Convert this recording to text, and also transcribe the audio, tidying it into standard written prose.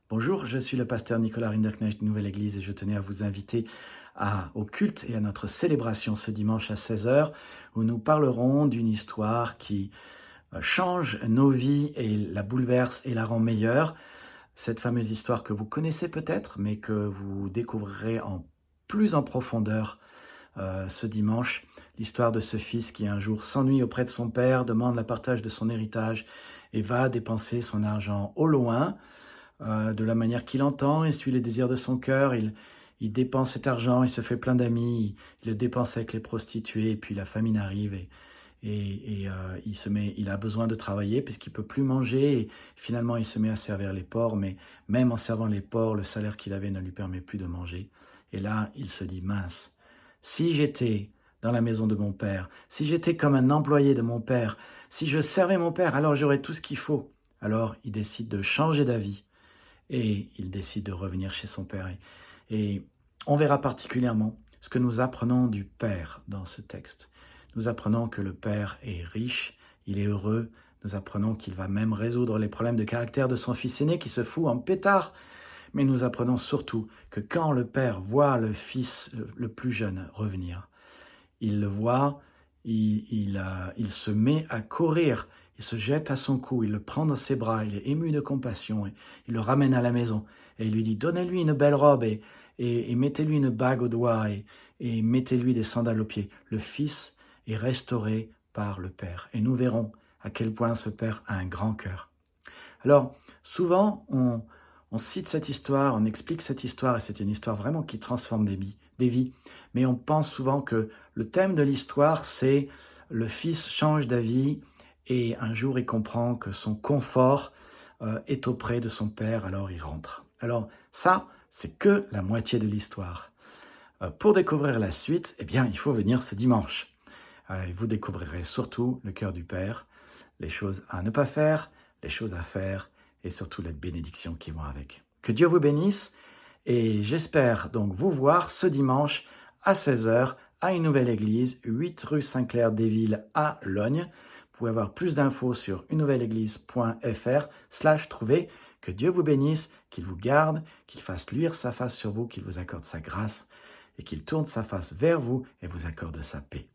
Bonjour, je suis le pasteur Nicolas Rinderknecht de Nouvelle Église et je tenais à vous inviter au culte et à notre célébration ce dimanche à 16 heures où nous parlerons d'une histoire qui change nos vies et la bouleverse et la rend meilleure. Cette fameuse histoire que vous connaissez peut-être mais que vous découvrirez plus en profondeur ce dimanche. L'histoire de ce fils qui un jour s'ennuie auprès de son père, demande le partage de son héritage et va dépenser son argent au loin de la manière qu'il entend, il suit les désirs de son cœur, il dépense cet argent, il se fait plein d'amis, il le dépense avec les prostituées, et puis la famine arrive il a besoin de travailler puisqu'il peut plus manger, et finalement il se met à servir les porcs, mais même en servant les porcs, le salaire qu'il avait ne lui permet plus de manger. Et là, il se dit, mince, si j'étais dans la maison de mon père, si j'étais comme un employé de mon père, si je servais mon père, alors j'aurais tout ce qu'il faut. Alors il décide de changer d'avis et il décide de revenir chez son père. Et on verra particulièrement ce que nous apprenons du Père dans ce texte. Nous apprenons que le Père est riche, il est heureux, nous apprenons qu'il va même résoudre les problèmes de caractère de son fils aîné qui se fout en pétard. Mais nous apprenons surtout que quand le Père voit le fils le plus jeune revenir, il le voit, il se met à courir, il se jette à son cou, il le prend dans ses bras, il est ému de compassion, et il le ramène à la maison, et il lui dit, donnez-lui une belle robe, et mettez-lui une bague au doigt, et mettez-lui des sandales aux pieds. Le Fils est restauré par le Père, et nous verrons à quel point ce Père a un grand cœur. Alors, souvent, on cite cette histoire, on explique cette histoire, et c'est une histoire vraiment qui transforme des vies. Mais on pense souvent que le thème de l'histoire, c'est le fils change d'avis, et un jour il comprend que son confort est auprès de son père, alors il rentre. Alors ça, c'est que la moitié de l'histoire. Pour découvrir la suite, eh bien, il faut venir ce dimanche. Et vous découvrirez surtout le cœur du Père, les choses à ne pas faire, les choses à faire et surtout les bénédictions qui vont avec. Que Dieu vous bénisse et j'espère donc vous voir ce dimanche à 16 heures à une nouvelle église, 8 rue Saint-Clair-des-Villes à Logne. Vous pouvez avoir plus d'infos sur unenouvellèeglise.fr/trouver. Que Dieu vous bénisse, qu'il vous garde, qu'il fasse luire sa face sur vous, qu'il vous accorde sa grâce et qu'il tourne sa face vers vous et vous accorde sa paix.